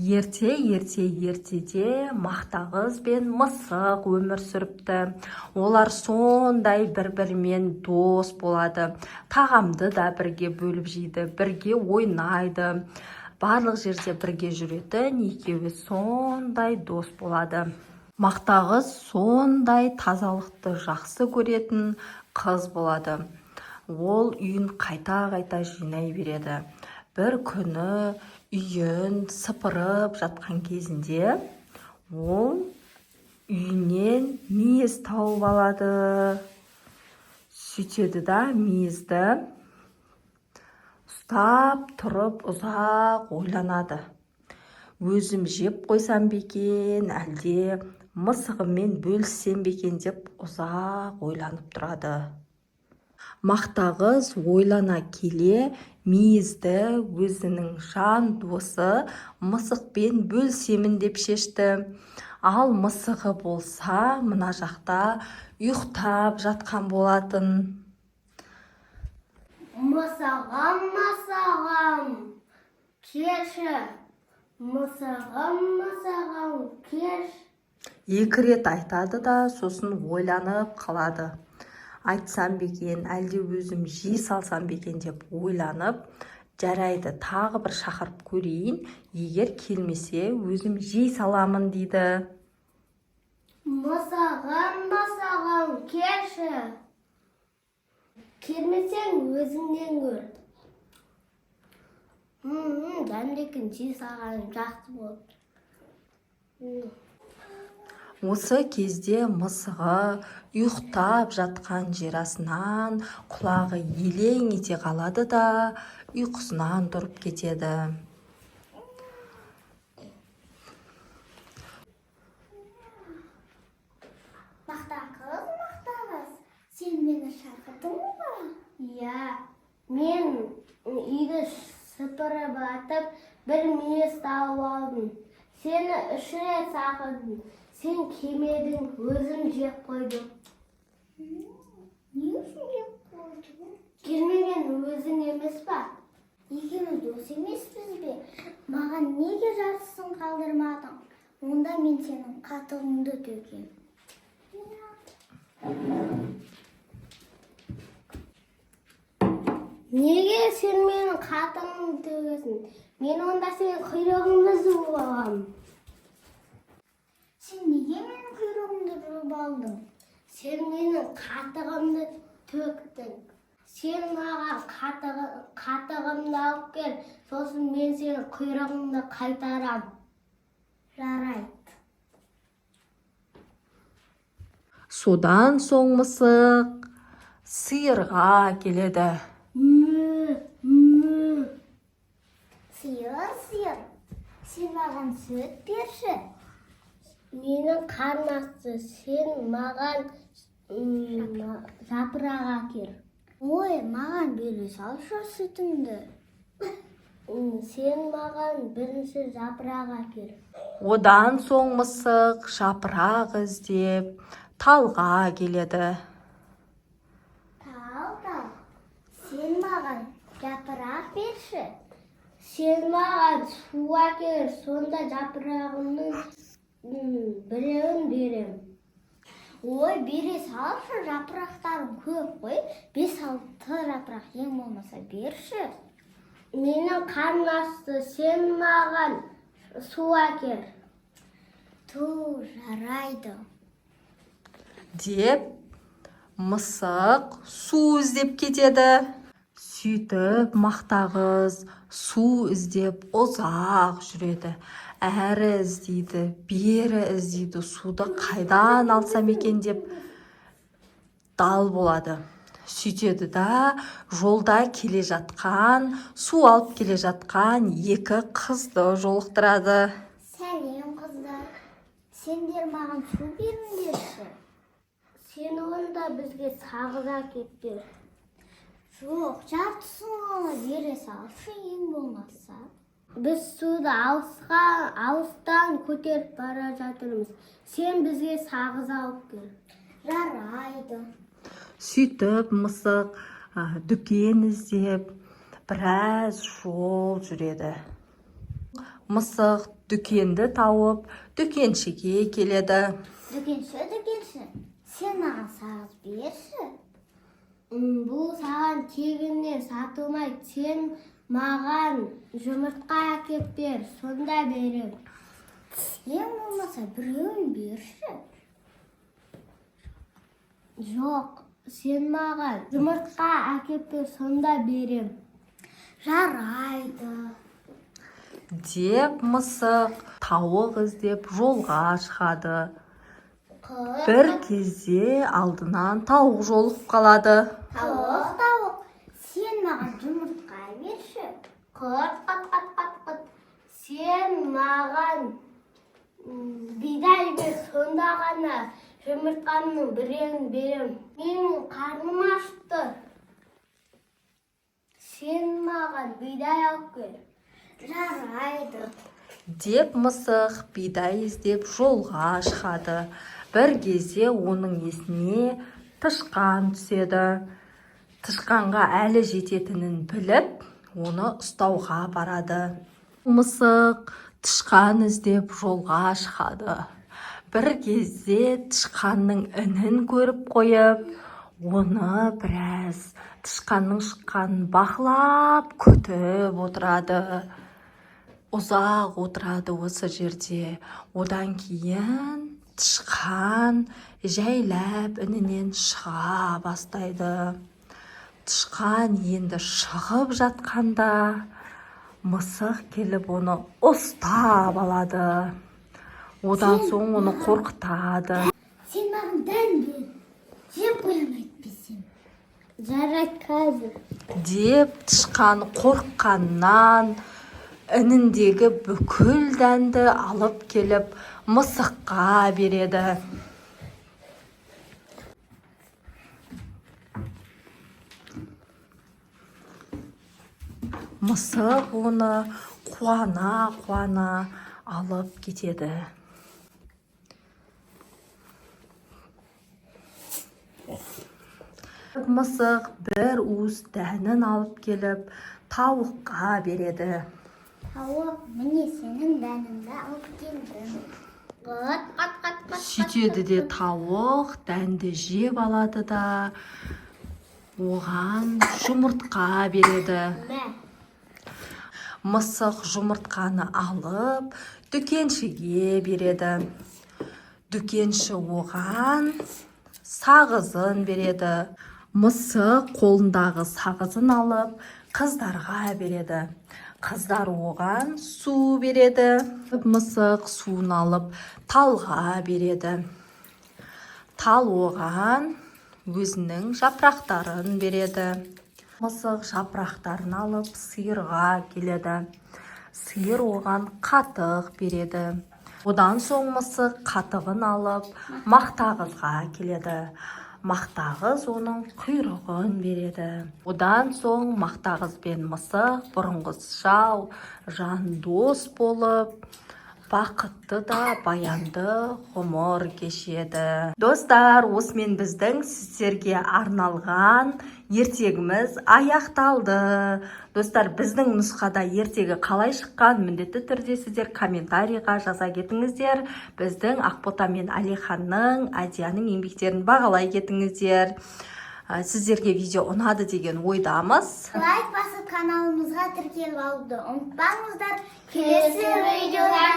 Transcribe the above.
Ертеде мақтағыз бен мысық өмір сүріпті. Олар сондай бір-бірімен дос болады. Тағамды да бірге бөліп жейді, бірге ойнайды. Барлық жерде бірге жүретін екеуі сондай дос болады. Мақтағыз сондай тазалықты жақсы көретін қыз болады. Ол үйін қайта-қайта жинай береді. Бір күні үйін сыпырып жатқан кезінде ол үйінен мейіз тауып алады. Сөйтеді да мейізді ұстап тұрып ұзақ ойланады. Өзім жеп қойсам бекен, әлде мысығыммен бөліссем бекен деп ұзақ ойланып тұрады. Мақтағыз ойлана келе мейізді өзінің жан досы мысықпен бөлісемін деп шешті. Ал мысығы болса мына жақта ұйықтап жатқан болатын. Мысығым, келші. Мысығым, келші. Екі рет айтады да сосын ойланып қалады. Айтсам бекен, әлде өзім жей салсам бекен деп ойланып, жарайды тағы бір шақырып көрейін, егер келмесе өзім жей саламын дейді. Мысығым, келші. Келмесең өзіңнен көр. Дәмдекен жей салғаным жақсы болды. Осы кезде мысығы ұйықтап жатқан жерасынан құлағы елең ете қалады да ұйқысынан тұрып кетеді. Мақтағыз, сен мені шақырдың ба? Иә, мен үйді сыпырып атып, бір мейіз тауып алдым. Сені 3 рет шақырдым. Сен келмедің, өзім жеп қойдым. Не үшін жеп қойдың? Келмеген өзің емес па? Екеуміз дос емеспіз бе? Маған неге жартысын қалдырмадың? Онда мен сенің қатығыңды төгем. Неге сен менің қатығымды төгесің? Мен онда сенің құйрығыңды жұлып аламын. Сен неге менің құйрығымды жұлып алдың? Сен менің қатығымды төктің. Сен маған қатығымды алып кел, сосын мен сенің құйрығыңды қайтарам. Жарайды. Содан соң мысық сиырға келеді. Сиыр, сен маған сүт берші. Менің қарным ашты, сен маған жапырақ әкел. Ой, маған бере салшы сүтіңді. Сен маған бірінші жапырақ әкел. Одан соң мысық жапырақ іздеп талға келеді. Тал, сен маған жапырақ берші. Сен маған су әкел, сонда жапырағымның біреуін берем. Ой, бере салшы, жапырақтарым көп қой. 5-6 жапырақ ең болмаса берші. Менің қарным ашты, сен маған су әкел. Жарайды. Деп мысық су іздеп кетеді. Сөйтіп мақтағыз су іздеп ұзақ жүреді. Әрі іздейді, бері іздейді, суды қайдан алсам екен деп дал болады. Сөйтеді да жолда келе жатқан, су алып келе жатқан екі қызды жолықтырады. Сәлем қыздар, сендер маған су беріңдерші. Сен онда бізге сағыз әкеп бер. Жоқ, жартысын ғана бере салшы ең болмаса. Біз суды алыстан көтеріп бара жатырмыз. Сен бізге сағыз алып кел. Жарайды. Сөйтіп мысық дүкен іздеп біраз жол жүреді. Мысық дүкенді тауып дүкеншіге келеді. Дүкенші, сен маған сағыз берші. Бұл саған тегіннен сатылмайды. Сен маған жұмыртқа әкеп бер, сонда берем. Сен болмаса біреуін берші. Жоқ, сен маған жұмыртқа әкеп бер, сонда берем. Жарайды. Деп мысық тауық іздеп жолға шығады. Бір кезде алдынан тауық жолығып қалады. Тауық, сен маған жұмыртқа берші. Қыт. Сен маған бидай бер, сонда ғана жұмыртқамның біреуін берем. Менің қарным ашты. Сен маған бидай алып кел. Жарайды. Деп мысық бидай іздеп жолға шығады. Бір кезде оның есіне тышқан түседі. Тышқанға әлі жететінін біліп, оны ұстауға барады. Мысық тышқан іздеп жолға шығады. Бір кезде тышқанның інін көріп қойып, оны біраз тышқанның шыққанын бақылап күтіп отырады. Ұзақ отырады осы жерде. Одан кейін тышқан жайлап інінен шыға бастайды. Тышқан енді шығып жатқанда мысық келіп оны ұстап алады. Одан соң оны қорқытады. Сен маған дән бер, жеп қоямын әйтпесем. Жарайды қазір. Деп тышқан қорыққаннан ініндегі бүкіл дәнді алып келіп мысыққа береді. Мысық оны қуана алып кетеді. Мысық бір уыс дәнін алып келіп тауыққа береді. Тауық, міне сенің дәніңді алып келдім. Қыт. Сөйтеді де тауық дәнді жеп алады да оған жұмыртқа береді. Мысық жұмыртқаны алып дүкеншіге береді. Дүкенші оған сағызын береді. Мысық қолындағы сағызын алып қыздарға береді. Қыздар оған су береді. Мысық суын алып талға береді. Тал оған өзінің жапырақтарын береді. Мысық жапырақтарын алып сиырға келеді. Сиыр оған қатық береді. Одан соң мысық қатығын алып мақтағызға келеді. Мақтағыз оның құйрығын береді. Одан соң мақтағыз бен мысық бұрынғыша жан дос болып, бақытты да баянды ғұмыр кешеді. Достар, осымен біздің сіздерге арналған ертегіміз аяқталды. Достар, біздің нұсқада ертегі қалай шыққан, міндетті түрде сіздер комментарийға жаза кетіңіздер. Біздің Ақбота мен Әлиханның, Әдияның еңбектерін бағалай кетіңіздер. Сіздерге видео ұнады деген ойдамыз. Лайк басып каналымызға тіркеліп алуды ұмытпаңыздар. Келесі видеода